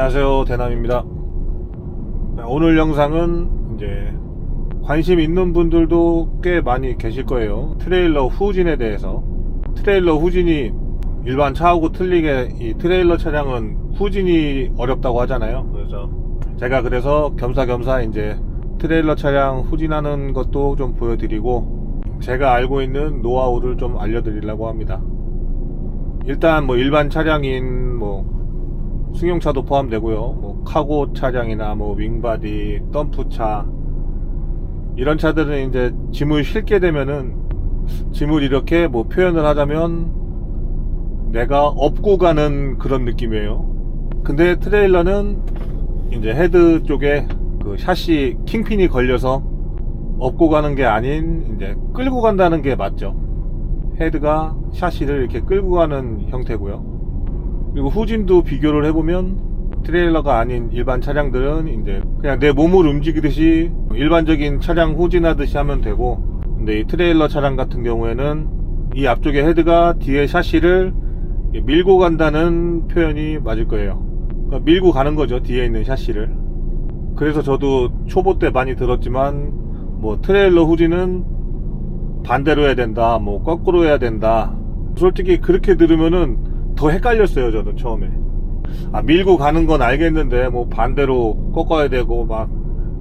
안녕하세요, 대남입니다. 오늘 영상은 이제 관심 있는 분들도 꽤 많이 계실 거예요. 트레일러 후진에 대해서. 트레일러 후진이 일반 차하고 틀리게 이 트레일러 차량은 후진이 어렵다고 하잖아요. 그래서 겸사겸사 이제 트레일러 차량 후진하는 것도 좀 보여드리고 제가 알고 있는 노하우를 좀 알려드리려고 합니다. 일단 뭐 일반 차량인 승용차도 포함되고요. 카고 차량이나 윙바디, 덤프차 이런 차들은 이제 짐을 싣게 되면은 짐을 이렇게 표현을 하자면 내가 업고 가는 그런 느낌이에요. 근데 트레일러는 이제 헤드 쪽에 그 샤시 킹핀이 걸려서 업고 가는 게 아닌 이제 끌고 간다는 게 맞죠. 헤드가 샤시를 이렇게 끌고 가는 형태고요. 그리고 후진도 비교를 해보면 트레일러가 아닌 일반 차량들은 이제 그냥 내 몸을 움직이듯이 일반적인 차량 후진하듯이 하면 되고, 근데 이 트레일러 차량 같은 경우에는 이 앞쪽에 헤드가 뒤에 샤시를 밀고 간다는 표현이 맞을 거예요. 그러니까 밀고 가는 거죠, 뒤에 있는 샤시를. 그래서 저도 초보 때 많이 들었지만 트레일러 후진은 반대로 해야 된다, 거꾸로 해야 된다. 솔직히 그렇게 들으면은 더 헷갈렸어요. 저는 처음에 밀고 가는 건 알겠는데 반대로 꺾어야 되고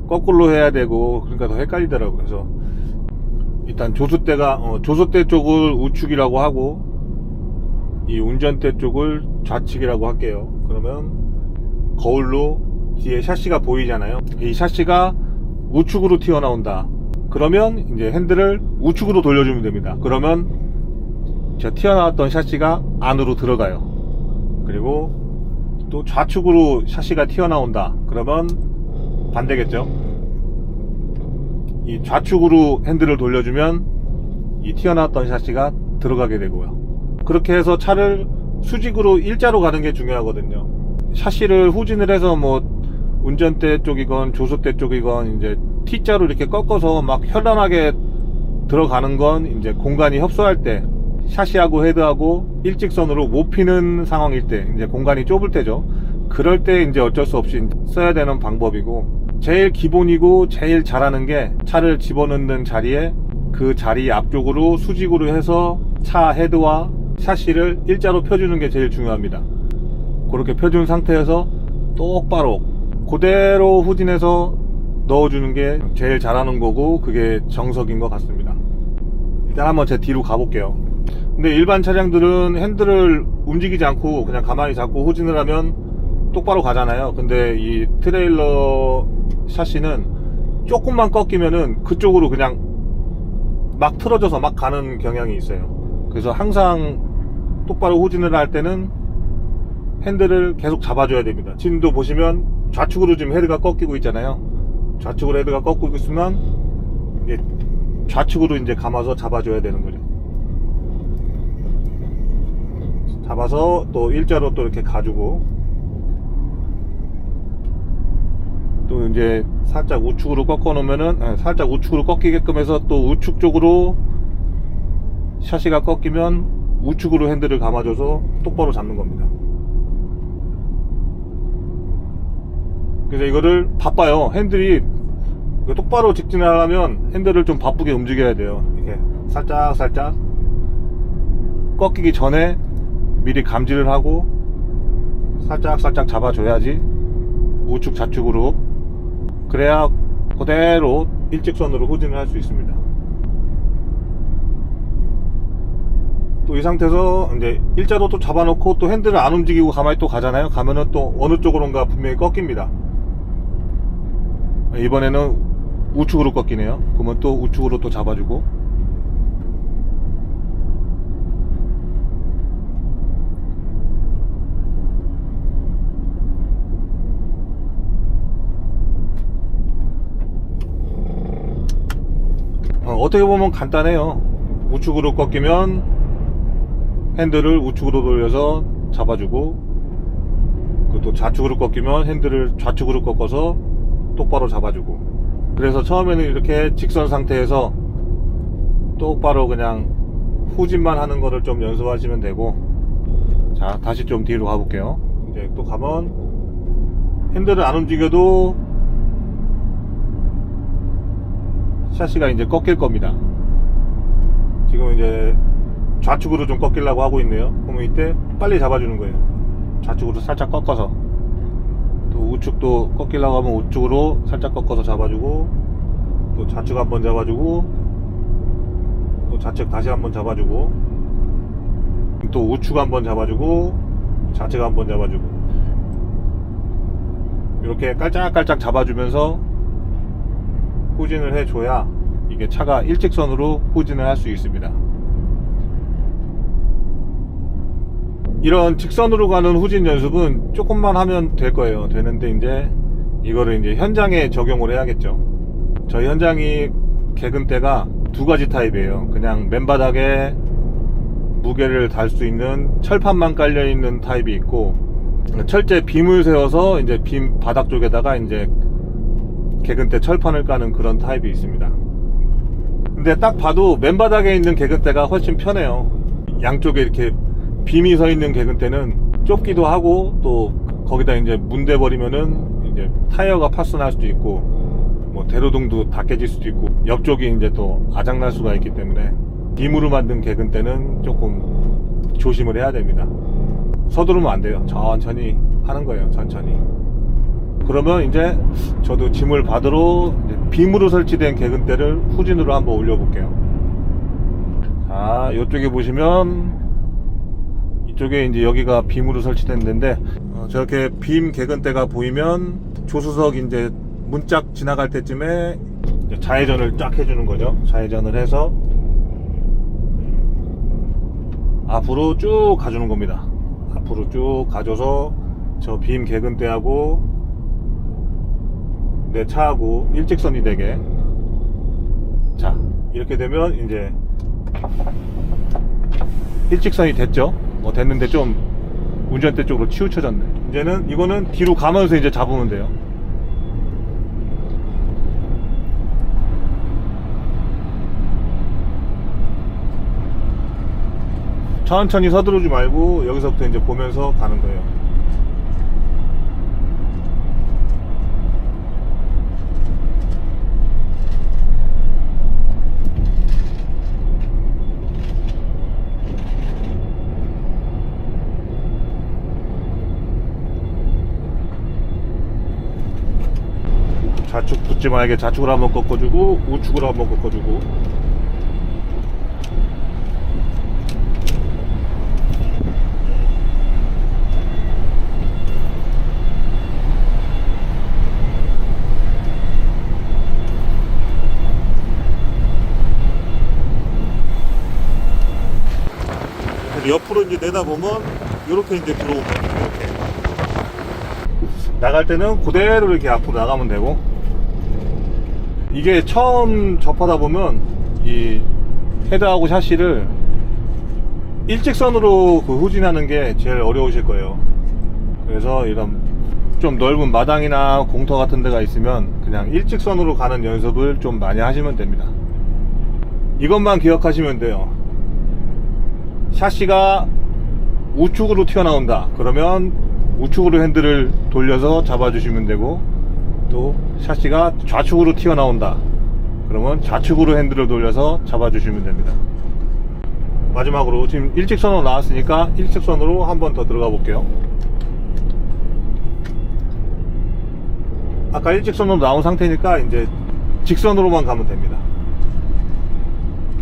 거꾸로 해야 되고, 그러니까 더 헷갈리더라고요. 그래서 일단 조수대가 조수대 쪽을 우측이라고 하고 이 운전대 쪽을 좌측이라고 할게요. 그러면 거울로 뒤에 샤시가 보이잖아요. 이 샤시가 우측으로 튀어나온다. 그러면 이제 핸들을 우측으로 돌려주면 됩니다. 그러면 튀어나왔던 샤시가 안으로 들어가요. 그리고 또 좌측으로 샤시가 튀어나온다. 그러면 반대겠죠. 이 좌측으로 핸들을 돌려주면 이 튀어나왔던 샤시가 들어가게 되고요. 그렇게 해서 차를 수직으로 일자로 가는 게 중요하거든요. 샤시를 후진을 해서 운전대 쪽이건 조수대 쪽이건 이제 T자로 이렇게 꺾어서 현란하게 들어가는 건 이제 공간이 협소할 때, 샤시하고 헤드하고 일직선으로 못 피는 상황일 때, 이제 공간이 좁을 때죠. 그럴 때 이제 어쩔 수 없이 써야 되는 방법이고, 제일 기본이고 제일 잘하는 게 차를 집어넣는 자리에 그 자리 앞쪽으로 수직으로 해서 차 헤드와 샤시를 일자로 펴주는 게 제일 중요합니다. 그렇게 펴준 상태에서 똑바로 그대로 후진해서 넣어주는 게 제일 잘하는 거고, 그게 정석인 것 같습니다. 일단 한번 제 뒤로 가볼게요. 근데 일반 차량들은 핸들을 움직이지 않고 그냥 가만히 잡고 후진을 하면 똑바로 가잖아요. 근데 이 트레일러 샤시는 조금만 꺾이면은 그쪽으로 그냥 막 틀어져서 막 가는 경향이 있어요. 그래서 항상 똑바로 후진을 할 때는 핸들을 계속 잡아줘야 됩니다. 지금도 보시면 좌측으로 지금 헤드가 꺾이고 있잖아요. 좌측으로 헤드가 꺾이고 있으면 이게 좌측으로 이제 감아서 잡아줘야 되는 거죠. 잡아서 또 일자로 또 이렇게 가지고, 또 이제 살짝 우측으로 꺾어 놓으면은 살짝 우측으로 꺾이게끔 해서 또 우측 쪽으로 샤시가 꺾이면 우측으로 핸들을 감아줘서 똑바로 잡는 겁니다. 그래서 이거를 바빠요. 핸들이 똑바로 직진하려면 핸들을 좀 바쁘게 움직여야 돼요. 이렇게 살짝 꺾이기 전에 미리 감지를 하고 살짝 잡아줘야지, 우측 좌측으로. 그래야 그대로 일직선으로 후진을 할 수 있습니다. 또 이 상태에서 이제 일자로 또 잡아놓고 또 핸들을 안 움직이고 가만히 또 가잖아요. 가면은 또 어느 쪽으로인가 분명히 꺾입니다. 이번에는 우측으로 꺾이네요. 그러면 또 우측으로 또 잡아주고, 어떻게 보면 간단해요. 우측으로 꺾이면 핸들을 우측으로 돌려서 잡아주고, 또 좌측으로 꺾이면 핸들을 좌측으로 꺾어서 똑바로 잡아주고. 그래서 처음에는 이렇게 직선 상태에서 똑바로 그냥 후진만 하는 거를 좀 연습하시면 되고, 자 다시 좀 뒤로 가볼게요. 이제 또 가면 핸들을 안 움직여도 샤시가 이제 꺾일 겁니다. 지금 이제 좌측으로 좀 꺾이려고 하고 있네요. 그러면 이때 빨리 잡아주는 거예요. 좌측으로 살짝 꺾어서. 또 우측도 꺾이려고 하면 우측으로 살짝 꺾어서 잡아주고, 또 좌측 한번 잡아주고, 또 좌측 다시 한번 잡아주고, 또 우측 한번 잡아주고, 좌측 한번 잡아주고, 이렇게 깔짝깔짝 잡아주면서 후진을 해줘야 이게 차가 일직선으로 후진을 할 수 있습니다. 이런 직선으로 가는 후진 연습은 조금만 하면 될 거예요. 되는데 이제 이거를 이제 현장에 적용을 해야겠죠. 저희 현장이 개근대가 두 가지 타입이에요. 그냥 맨바닥에 무게를 달 수 있는 철판만 깔려 있는 타입이 있고, 철제 빔을 세워서 이제 빔 바닥 쪽에다가 이제 개근대 철판을 까는 그런 타입이 있습니다. 근데 딱 봐도 맨바닥에 있는 개근대가 훨씬 편해요. 양쪽에 이렇게 빔이 서 있는 개근대는 좁기도 하고, 또 거기다 이제 문대 버리면은 이제 타이어가 파손할 수도 있고, 뭐 대로등도 다 깨질 수도 있고, 옆쪽이 이제 또 아작날 수가 있기 때문에 빔으로 만든 개근대는 조금 조심을 해야 됩니다. 서두르면 안 돼요. 천천히 하는 거예요. 천천히. 그러면 이제 저도 짐을 받으러 이제 빔으로 설치된 개근대를 후진으로 한번 올려볼게요. 자, 이쪽에 보시면 이쪽에 이제 여기가 빔으로 설치된 데인데, 저렇게 빔 개근대가 보이면 조수석 이제 문짝 지나갈 때쯤에 이제 좌회전을 쫙 해주는 거죠. 좌회전을 해서 앞으로 쭉 가주는 겁니다. 앞으로 쭉 가줘서 저 빔 개근대하고 내 차하고 일직선이 되게. 자, 이렇게 되면 이제 일직선이 됐죠. 뭐 됐는데 좀 운전대 쪽으로 치우쳐졌네. 이제는 이거는 뒤로 가면서 이제 잡으면 돼요. 천천히 서두르지 말고 여기서부터 이제 보면서 가는 거예요. 좌측 붙지 말게 좌측으로 한번 꺾어주고, 우측으로 한번 꺾어주고. 옆으로 이제 내다보면 이렇게 이제 들어오고, 이렇게 나갈 때는 그대로 이렇게 앞으로 나가면 되고. 이게 처음 접하다 보면 이 헤드하고 샤시를 일직선으로 그 후진하는 게 제일 어려우실 거예요. 그래서 이런 좀 넓은 마당이나 공터 같은 데가 있으면 그냥 일직선으로 가는 연습을 좀 많이 하시면 됩니다. 이것만 기억하시면 돼요. 샤시가 우측으로 튀어나온다 그러면 우측으로 핸들을 돌려서 잡아주시면 되고, 또 샤시가 좌측으로 튀어나온다 그러면 좌측으로 핸들을 돌려서 잡아주시면 됩니다. 마지막으로 지금 일직선으로 나왔으니까 일직선으로 한 번 더 들어가 볼게요. 아까 일직선으로 나온 상태니까 이제 직선으로만 가면 됩니다.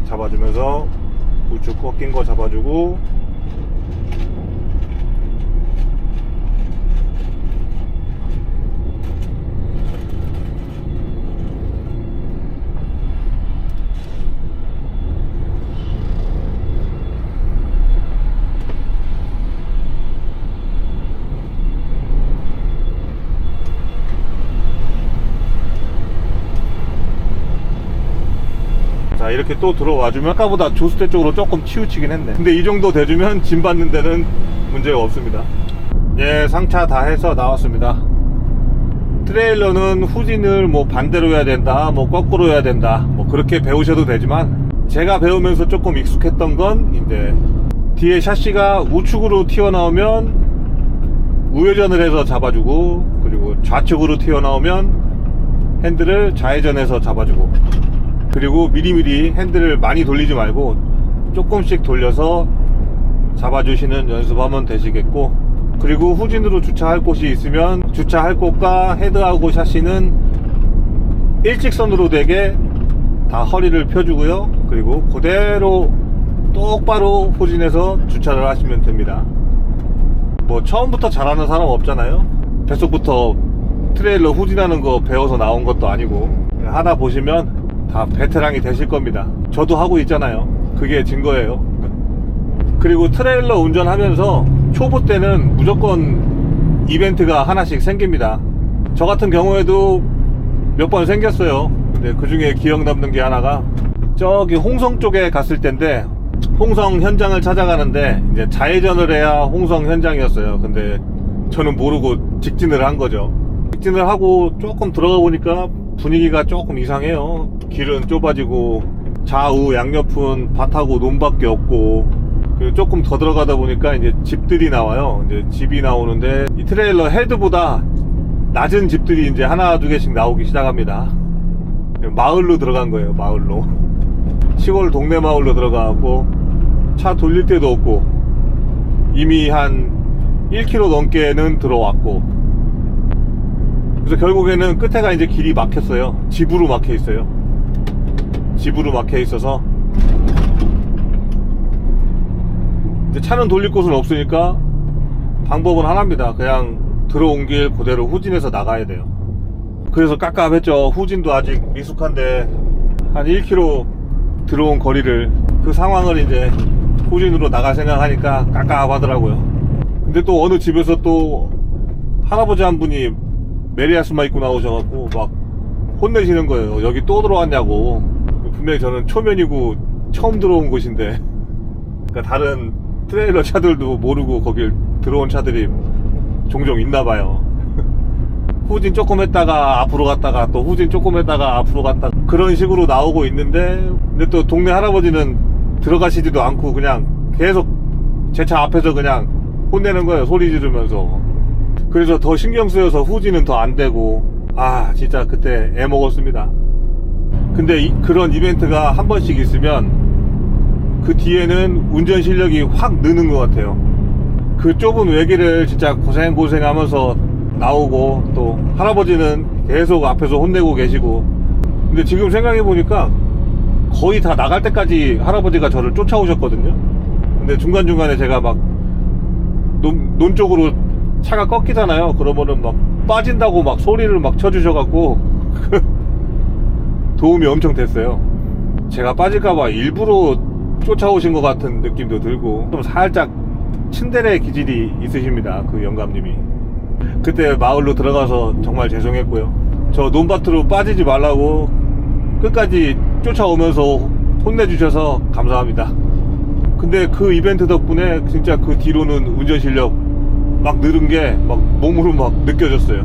잡아주면서 우측 꺾인 거 잡아주고, 자, 이렇게 또 들어와주면 아까보다 조수대 쪽으로 조금 치우치긴 했네. 근데 이 정도 돼주면 짐 받는 데는 문제가 없습니다. 예, 상차 다 해서 나왔습니다. 트레일러는 후진을 뭐 반대로 해야 된다, 뭐 거꾸로 해야 된다, 뭐 그렇게 배우셔도 되지만, 제가 배우면서 조금 익숙했던 건 이제 뒤에 샤시가 우측으로 튀어나오면 우회전을 해서 잡아주고, 그리고 좌측으로 튀어나오면 핸들을 좌회전해서 잡아주고, 그리고 미리미리 핸들을 많이 돌리지 말고 조금씩 돌려서 잡아주시는 연습하면 되시겠고, 그리고 후진으로 주차할 곳이 있으면 주차할 곳과 헤드하고 샤시는 일직선으로 되게 다 허리를 펴주고요. 그리고 그대로 똑바로 후진해서 주차를 하시면 됩니다. 뭐 처음부터 잘하는 사람 없잖아요. 뱃속부터 트레일러 후진하는 거 배워서 나온 것도 아니고, 하나 보시면 다 베테랑이 되실 겁니다. 저도 하고 있잖아요. 그게 증거예요. 그리고 트레일러 운전하면서 초보 때는 무조건 이벤트가 하나씩 생깁니다. 저 같은 경우에도 몇 번 생겼어요. 근데 그 중에 기억 남는 게 하나가, 저기 홍성 쪽에 갔을 때인데, 홍성 현장을 찾아가는데 이제 좌회전을 해야 홍성 현장이었어요. 근데 저는 모르고 직진을 한 거죠. 직진을 하고 조금 들어가 보니까 분위기가 조금 이상해요. 길은 좁아지고 좌우 양옆은 밭하고 논밖에 없고, 그리고 조금 더 들어가다 보니까 이제 집들이 나와요. 이제 집이 나오는데 이 트레일러 헤드보다 낮은 집들이 이제 하나 두 개씩 나오기 시작합니다. 마을로 들어간 거예요. 마을로. 시골 동네 마을로 들어가고 차 돌릴 데도 없고, 이미 한 1km 넘게는 들어왔고, 그래서 결국에는 끝에가 이제 길이 막혔어요. 집으로 막혀 있어요. 집으로 막혀 있어서 이제 차는 돌릴 곳은 없으니까 방법은 하나입니다. 그냥 들어온 길 그대로 후진해서 나가야 돼요. 그래서 깝깝했죠. 후진도 아직 미숙한데 한 1km 들어온 거리를, 그 상황을 이제 후진으로 나갈 생각하니까 깝깝하더라고요. 근데 또 어느 집에서 또 할아버지 한 분이 메리아스마 입고 나오셔갖고 막 혼내시는 거예요. 여기 또 들어왔냐고. 분명히 저는 초면이고 처음 들어온 곳인데, 그러니까 다른 트레일러 차들도 모르고 거길 들어온 차들이 종종 있나봐요. 후진 조금 했다가 앞으로 갔다가 또 후진 조금 했다가 앞으로 갔다가 그런 식으로 나오고 있는데, 근데 또 동네 할아버지는 들어가시지도 않고 그냥 계속 제 차 앞에서 그냥 혼내는 거예요. 소리 지르면서. 그래서 더 신경 쓰여서 후진은 더 안 되고, 아 진짜 그때 애 먹었습니다. 근데 그런 이벤트가 한 번씩 있으면 그 뒤에는 운전 실력이 확 느는 것 같아요. 그 좁은 외길을 진짜 고생하면서 나오고, 또 할아버지는 계속 앞에서 혼내고 계시고. 근데 지금 생각해 보니까 거의 다 나갈 때까지 할아버지가 저를 쫓아오셨거든요. 근데 중간중간에 제가 막 논 쪽으로 차가 꺾이잖아요. 그러면은 막 빠진다고 막 소리를 막 쳐주셔갖고 도움이 엄청 됐어요. 제가 빠질까봐 일부러 쫓아오신 것 같은 느낌도 들고, 좀 살짝 츤데레 기질이 있으십니다. 그 영감님이. 그때 마을로 들어가서 정말 죄송했고요. 저 논밭으로 빠지지 말라고 끝까지 쫓아오면서 혼내주셔서 감사합니다. 근데 그 이벤트 덕분에 진짜 그 뒤로는 운전 실력 막 늘은 게 막 몸으로 막 느껴졌어요.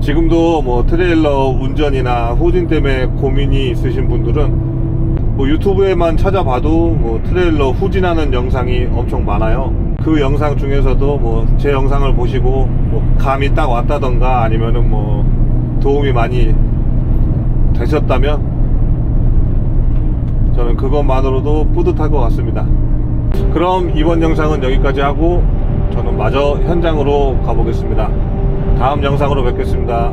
지금도 뭐 트레일러 운전이나 후진 때문에 고민이 있으신 분들은 뭐 유튜브에만 찾아봐도 뭐 트레일러 후진하는 영상이 엄청 많아요. 그 영상 중에서도 뭐 제 영상을 보시고 뭐 감이 딱 왔다던가 아니면은 뭐 도움이 많이 되셨다면 저는 그것만으로도 뿌듯할 것 같습니다. 그럼 이번 영상은 여기까지 하고 저는 마저 현장으로 가보겠습니다. 다음 영상으로 뵙겠습니다.